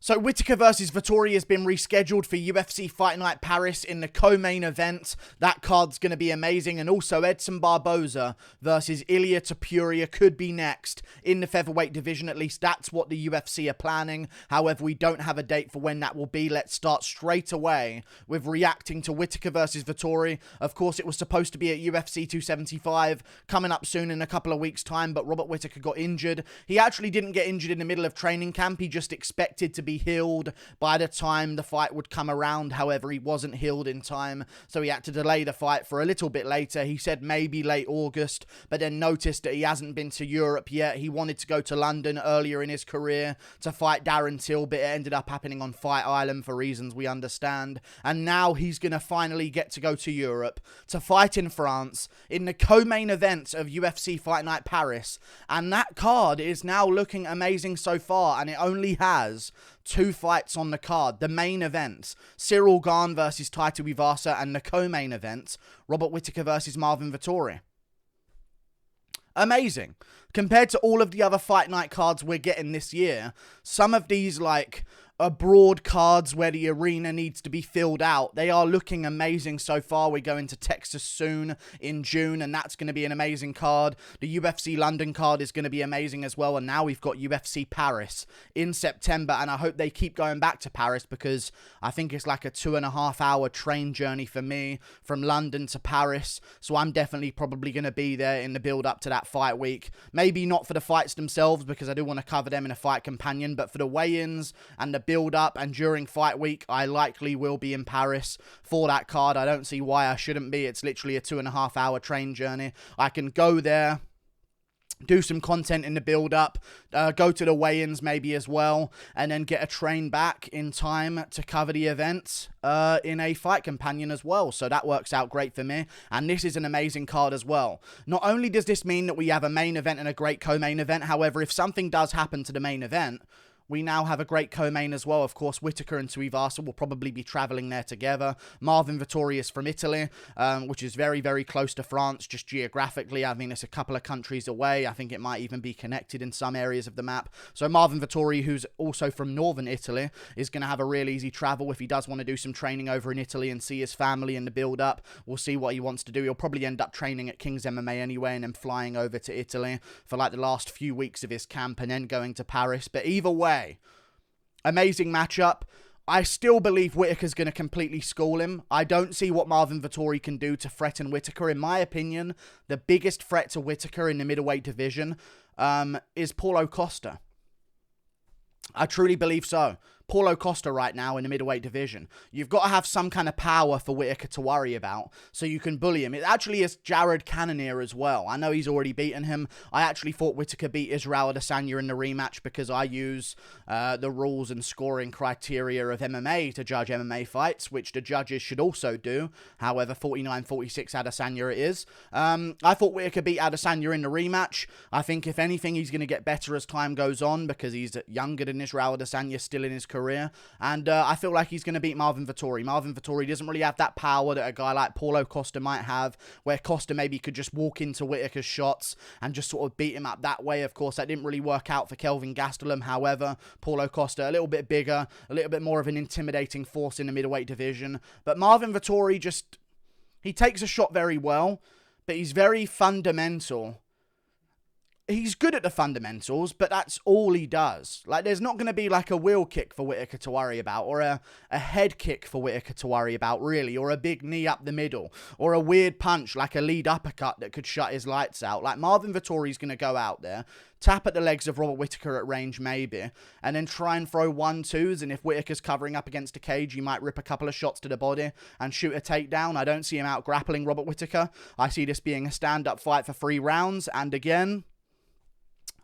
So Whittaker versus Vettori has been rescheduled for UFC Fight Night Paris in the co-main event. That card's going to be amazing. And also Edson Barboza versus Ilia Topuria could be next in the featherweight division. At least that's what the UFC are planning. However, we don't have a date for when that will be. Let's start straight away with reacting to Whittaker versus Vettori. Of course, it was supposed to be at UFC 275 coming up soon in a couple of weeks' time, but Robert Whittaker got injured. He actually didn't get injured in the middle of training camp. He just expected to be healed by the time the fight would come around. However, he wasn't healed in time, so he had to delay the fight for a little bit later. He said maybe late August, but then noticed that he hasn't been to Europe yet. He wanted to go to London earlier in his career to fight Darren Till, but it ended up happening on Fight Island for reasons we understand. And now he's going to finally get to go to Europe to fight in France in the co-main event of UFC Fight Night Paris. And that card is now looking amazing so far, and it only has 2 fights on the card. The main event, Cyril Gane versus Taito Ivasa, and the co-main event, Robert Whittaker versus Marvin Vettori. Amazing. Compared to all of the other Fight Night cards we're getting this year, some of these, like, abroad cards where the arena needs to be filled out, they are looking amazing so far. We're going to Texas soon in June, and that's going to be an amazing card. The UFC London card is going to be amazing as well, and now we've got UFC Paris in September, and I hope they keep going back to Paris, because I think it's like a 2.5 hour train journey for me from London to Paris, so I'm definitely probably going to be there in the build up to that fight week. Maybe not for the fights themselves, because I do want to cover them in a Fight Companion, but for the weigh-ins and the build up and during fight week, I likely will be in Paris for that card. I don't see why I shouldn't be. It's literally a 2.5 hour train journey. I can go there, do some content in the build-up, go to the weigh-ins maybe as well, and then get a train back in time to cover the event in a Fight Companion as well. So that works out great for me, and this is an amazing card as well. Not only does this mean that we have a main event and a great co-main event, however, if something does happen to the main event, we now have a great co-main as well. Of course, Whittaker and Tuivasa will probably be travelling there together. Marvin Vettori is from Italy, which is very, very close to France, just geographically. I mean, it's a couple of countries away. I think it might even be connected in some areas of the map. So Marvin Vettori, who's also from northern Italy, is going to have a real easy travel if he does want to do some training over in Italy and see his family in the build-up. We'll see what he wants to do. He'll probably end up training at King's MMA anyway, and then flying over to Italy for like the last few weeks of his camp, and then going to Paris. But either way, amazing matchup. I still believe Whittaker's going to completely school him. I don't see what Marvin Vettori can do to threaten Whittaker. In my opinion, the biggest threat to Whittaker in the middleweight division is Paulo Costa. I truly believe so. Paulo Costa right now in the middleweight division. You've got to have some kind of power for Whittaker to worry about so you can bully him. It actually is Jared Cannonier as well. I know he's already beaten him. I actually thought Whittaker beat Israel Adesanya in the rematch because I use the rules and scoring criteria of MMA to judge MMA fights, which the judges should also do. However, 49-46 Adesanya it is. I thought Whittaker beat Adesanya in the rematch. I think if anything, he's going to get better as time goes on because he's younger than Israel Adesanya still in his career. And I feel like he's going to beat Marvin Vettori. Marvin Vettori doesn't really have that power that a guy like Paulo Costa might have, where Costa maybe could just walk into Whittaker's shots and just sort of beat him up that way. Of course, that didn't really work out for Kelvin Gastelum. However, Paulo Costa, a little bit bigger, a little bit more of an intimidating force in the middleweight division. But Marvin Vettori he takes a shot very well, but he's very fundamental. He's good at the fundamentals, but that's all he does. Like, there's not going to be like a wheel kick for Whittaker to worry about, or a head kick for Whittaker to worry about, really, or a big knee up the middle, or a weird punch like a lead uppercut that could shut his lights out. Like, Marvin Vettori's going to go out there, tap at the legs of Robert Whittaker at range maybe, and then try and throw 1-2s, and if Whittaker's covering up against a cage, he might rip a couple of shots to the body and shoot a takedown. I don't see him out grappling Robert Whittaker. I see this being a stand-up fight for 3 rounds, and again,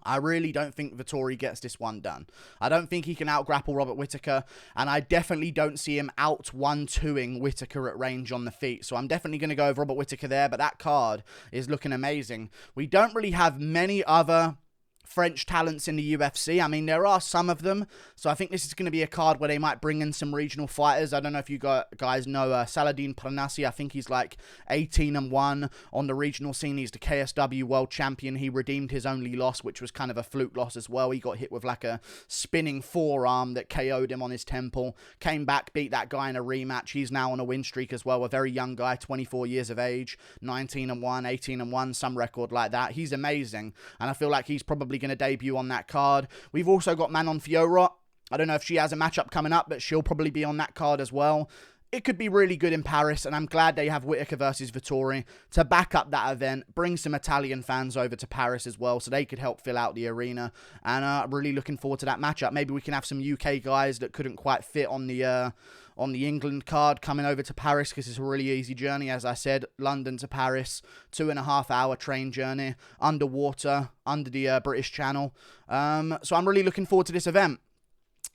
I really don't think Vettori gets this one done. I don't think he can out-grapple Robert Whittaker, and I definitely don't see him out-1-2ing Whittaker at range on the feet. So I'm definitely going to go with Robert Whittaker there, but that card is looking amazing. We don't really have many other French talents in the UFC. I mean, there are some of them, so I think this is going to be a card where they might bring in some regional fighters. I don't know if you guys know Saladin Parnassi. I think he's like 18-1 on the regional scene. He's the KSW world champion. He redeemed his only loss, which was kind of a fluke loss as well. He got hit with like a spinning forearm that KO'd him on his temple. Came back, beat that guy in a rematch. He's now on a win streak as well. A very young guy, 24 years of age, 19-1, 18-1, some record like that. He's amazing, and I feel like he's probably going to debut on that card. We've also got Manon Fiorot. I don't know if she has a matchup coming up, but she'll probably be on that card as well. It could be really good in Paris, and I'm glad they have Whittaker versus Vettori to back up that event, bring some Italian fans over to Paris as well, so they could help fill out the arena, and really looking forward to that matchup. Maybe we can have some UK guys that couldn't quite fit on the England card coming over to Paris, because it's a really easy journey. As I said, London to Paris, 2.5 hour train journey, underwater, under the British Channel. So I'm really looking forward to this event.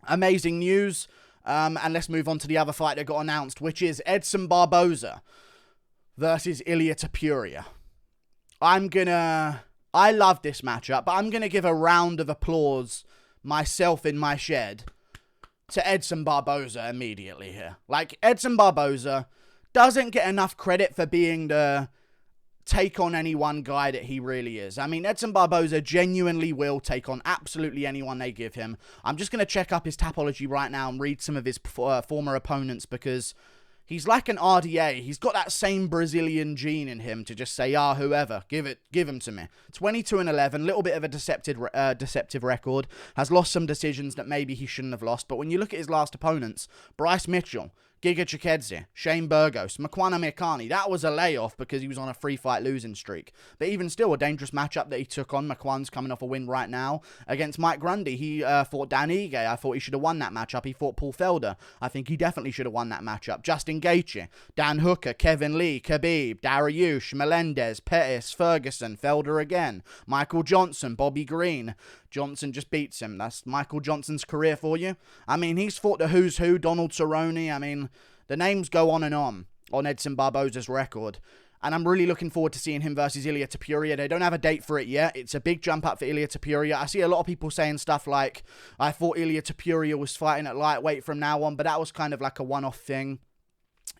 Amazing news. And let's move on to the other fight that got announced, which is Edson Barboza versus Ilia Topuria. I love this matchup, but I'm going to give a round of applause myself in my shed to Edson Barboza immediately here. Like, Edson Barboza doesn't get enough credit for being the take on anyone guy that he really is. I mean, Edson Barboza genuinely will take on absolutely anyone they give him. I'm just going to check up his Tapology right now and read some of his former opponents, because he's like an RDA. He's got that same Brazilian gene in him to just say, whoever, give him to me. 22-11, little bit of a deceptive record. Has lost some decisions that maybe he shouldn't have lost. But when you look at his last opponents, Bryce Mitchell, Giga Chikadze, Shane Burgos, Makwana Mirkani, that was a layoff because he was on a 3-fight losing streak. But even still, a dangerous matchup that he took on. Makwan's coming off a win right now against Mike Grundy. He fought Dan Ige. I thought he should have won that matchup. He fought Paul Felder. I think he definitely should have won that matchup. Justin Gaethje, Dan Hooker, Kevin Lee, Khabib, Dariush, Melendez, Pettis, Ferguson, Felder again, Michael Johnson, Bobby Green. Johnson just beats him. That's Michael Johnson's career for you. I mean, he's fought the who's who, Donald Cerrone. I mean, the names go on Edson Barboza's record. And I'm really looking forward to seeing him versus Ilia Topuria. They don't have a date for it yet. It's a big jump up for Ilia Topuria. I see a lot of people saying stuff like, I thought Ilia Topuria was fighting at lightweight from now on, but that was kind of like a one-off thing.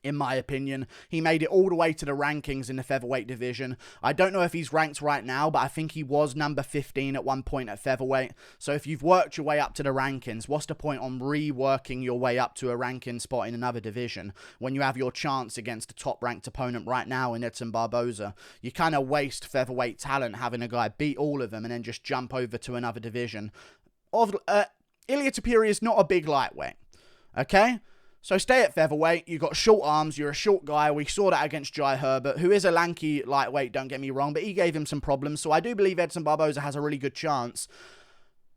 In my opinion, he made it all the way to the rankings in the featherweight division. I don't know if he's ranked right now, but I think he was number 15 at one point at featherweight. So if you've worked your way up to the rankings, what's the point on reworking your way up to a ranking spot in another division when you have your chance against a top-ranked opponent right now in Edson Barboza? You kind of waste featherweight talent having a guy beat all of them and then just jump over to another division. Ilia Topuria is not a big lightweight, okay? So stay at featherweight. You've got short arms. You're a short guy. We saw that against Jai Herbert, who is a lanky lightweight, don't get me wrong, but he gave him some problems. So I do believe Edson Barboza has a really good chance.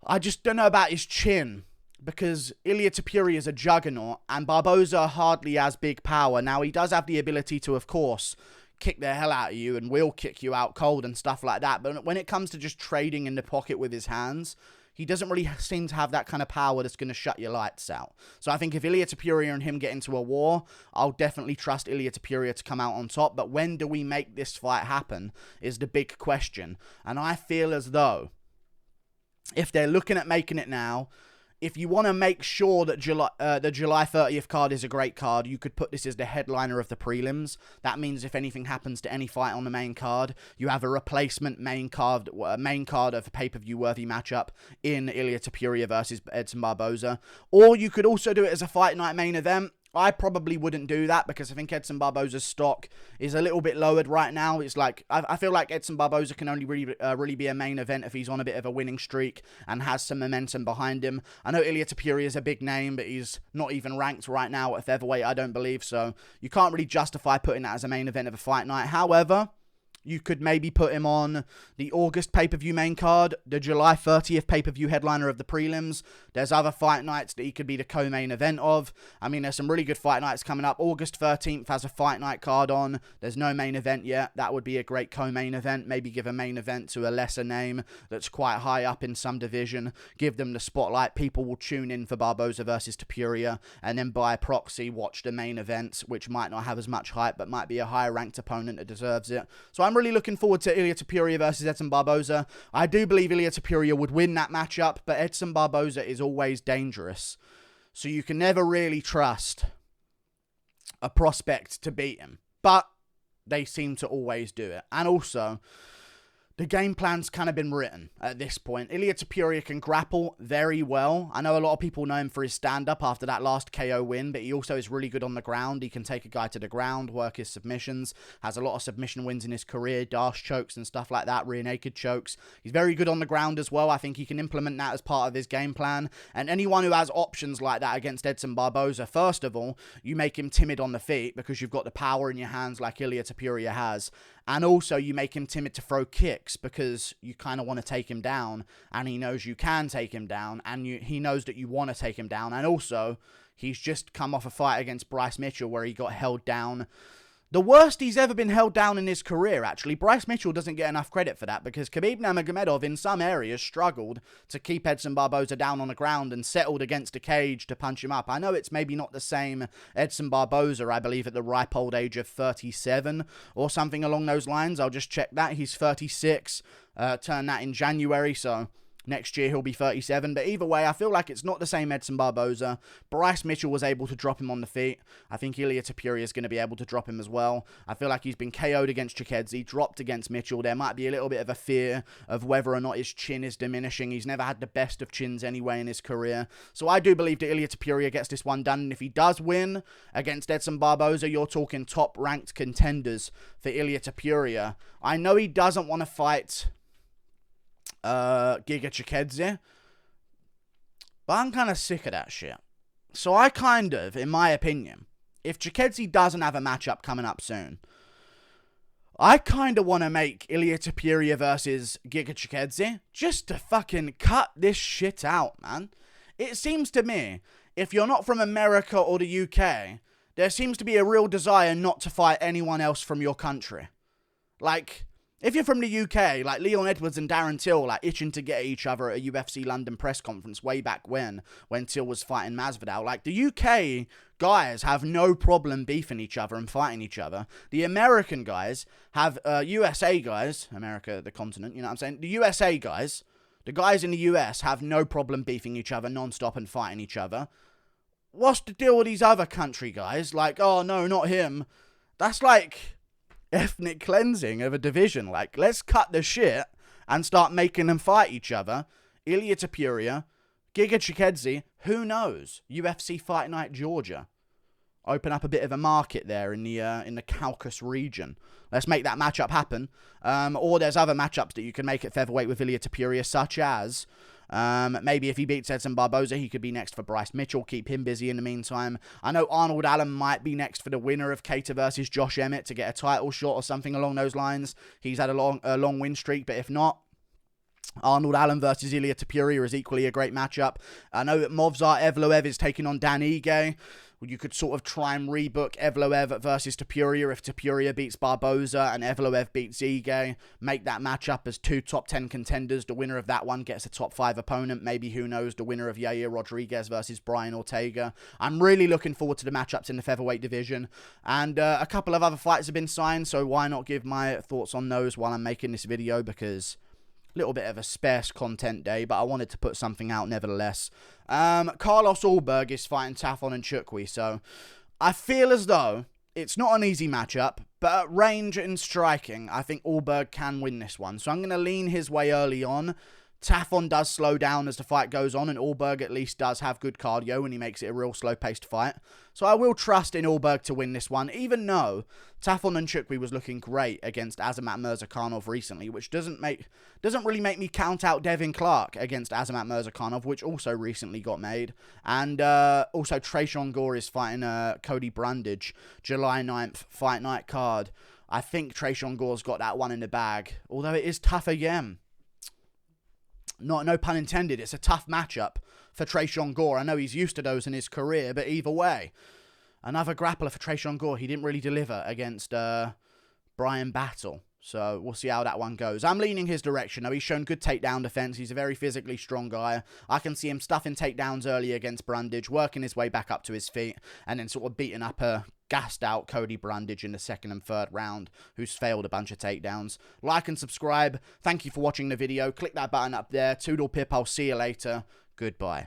I just don't know about his chin, because Ilia Topuria is a juggernaut, and Barboza hardly has big power. Now, he does have the ability to, of course, kick the hell out of you and will kick you out cold and stuff like that. But when it comes to just trading in the pocket with his hands, he doesn't really seem to have that kind of power that's going to shut your lights out. So I think if Ilia Topuria and him get into a war, I'll definitely trust Ilia Topuria to come out on top. But when do we make this fight happen is the big question. And I feel as though if they're looking at making it now, if you want to make sure that the July 30th card is a great card, you could put this as the headliner of the prelims. That means if anything happens to any fight on the main card, you have a replacement main card of a pay-per-view worthy matchup in Ilia Topuria versus Edson Barboza. Or you could also do it as a fight night main event. I probably wouldn't do that because I think Edson Barboza's stock is a little bit lowered right now. It's like, I feel like Edson Barboza can only really be a main event if he's on a bit of a winning streak and has some momentum behind him. I know Ilia Topuria is a big name, but he's not even ranked right now at featherweight, I don't believe. So you can't really justify putting that as a main event of a fight night. However, you could maybe put him on the August pay-per-view main card, the July 30th pay-per-view headliner of the prelims. There's other fight nights that he could be the co-main event of. I mean, there's some really good fight nights coming up. August 13th has a fight night card on. There's no main event yet. That would be a great co-main event. Maybe give a main event to a lesser name that's quite high up in some division. Give them the spotlight. People will tune in for Barboza versus Topuria, and then by proxy watch the main event, which might not have as much hype, but might be a higher ranked opponent that deserves it. So I'm I'm really looking forward to Ilia Topuria versus Edson Barboza. I do believe Ilia Topuria would win that matchup, but Edson Barboza is always dangerous. So you can never really trust a prospect to beat him. But they seem to always do it. And also, the game plan's kind of been written at this point. Ilia Topuria can grapple very well. I know a lot of people know him for his stand-up after that last KO win, but he also is really good on the ground. He can take a guy to the ground, work his submissions, has a lot of submission wins in his career, dash chokes and stuff like that, rear naked chokes. He's very good on the ground as well. I think he can implement that as part of his game plan. And anyone who has options like that against Edson Barboza, first of all, you make him timid on the feet because you've got the power in your hands like Ilia Topuria has. And also, you make him timid to throw kicks because you kind of want to take him down. And he knows you can take him down. And he knows that you want to take him down. And also, he's just come off a fight against Bryce Mitchell where he got held down. The worst he's ever been held down in his career, actually. Bryce Mitchell doesn't get enough credit for that because Khabib Nurmagomedov, in some areas, struggled to keep Edson Barboza down on the ground and settled against a cage to punch him up. I know it's maybe not the same Edson Barboza, I believe, at the ripe old age of 37 or something along those lines. I'll just check that. He's 36, turned that in January, so next year he'll be 37, but either way, I feel like it's not the same Edson Barboza. Bryce Mitchell was able to drop him on the feet. I think Ilia Topuria is going to be able to drop him as well. I feel like he's been KO'd against Chikadze, dropped against Mitchell. There might be a little bit of a fear of whether or not his chin is diminishing. He's never had the best of chins anyway in his career. So I do believe that Ilia Topuria gets this one done, and if he does win against Edson Barboza, you're talking top-ranked contenders for Ilia Topuria. I know he doesn't want to fight Giga Chikadze, but I'm kind of sick of that shit. So I kind of, in my opinion, if Chikadze doesn't have a matchup coming up soon, I kind of want to make Ilia Topuria versus Giga Chikadze just to fucking cut this shit out, man. It seems to me, if you're not from America or the UK, there seems to be a real desire not to fight anyone else from your country. Like, if you're from the UK, like Leon Edwards and Darren Till, like itching to get at each other at a UFC London press conference way back when Till was fighting Masvidal, like the UK guys have no problem beefing each other and fighting each other. The American guys have, USA guys, America, the continent, you know what I'm saying? The USA guys, the guys in the US have no problem beefing each other non-stop and fighting each other. What's the deal with these other country guys? Like, oh no, not him. That's like ethnic cleansing of a division. Like, let's cut the shit and start making them fight each other. Ilia Topuria, Giga Chikadze, who knows? UFC Fight Night Georgia. Open up a bit of a market there in the Caucasus region. Let's make that matchup happen. Or there's other matchups that you can make at featherweight with Ilia Topuria, such as maybe if he beats Edson Barboza, he could be next for Bryce Mitchell. Keep him busy in the meantime. I know Arnold Allen might be next for the winner of Cater versus Josh Emmett to get a title shot or something along those lines. He's had a long win streak, but if not, Arnold Allen versus Ilia Topuria is equally a great matchup. I know that Movsar Evloev is taking on Dan Ige. You could sort of try and rebook Evloev versus Topuria if Topuria beats Barboza and Evloev beats Ige. Make that matchup as two top 10 contenders. The winner of that one gets a top 5 opponent. Maybe, who knows, the winner of Yair Rodriguez versus Brian Ortega. I'm really looking forward to the matchups in the featherweight division. And a couple of other fights have been signed, so why not give my thoughts on those while I'm making this video, because little bit of a sparse content day, but I wanted to put something out nevertheless. Carlos Ulberg is fighting Tafon and Chukwi, so I feel as though it's not an easy matchup, but at range and striking, I think Ulberg can win this one. So I'm going to lean his way early on. Tafon does slow down as the fight goes on, and Ulberg at least does have good cardio when he makes it a real slow-paced fight. So I will trust in Ulberg to win this one, even though Tafon and Chukwi was looking great against Azamat Mirzakhanov recently, which doesn't really make me count out Devin Clark against Azamat Mirzakhanov, which also recently got made. And also Tresean Gore is fighting Cody Brundage, July 9th, Fight Night card. I think Tresean Gore's got that one in the bag, although it is tough again. No pun intended, it's a tough matchup for Tresean Gore. I know he's used to those in his career, but either way, another grappler for Tresean Gore. He didn't really deliver against Brian Battle, so we'll see how that one goes. I'm leaning his direction, though. He's shown good takedown defense. He's a very physically strong guy. I can see him stuffing takedowns early against Brundage, working his way back up to his feet, and then sort of beating up gassed out Cody Brundage in the second and third round, who's failed a bunch of takedowns. Like and subscribe. Thank you for watching the video. Click that button up there. Toodle pip. I'll see you later. Goodbye.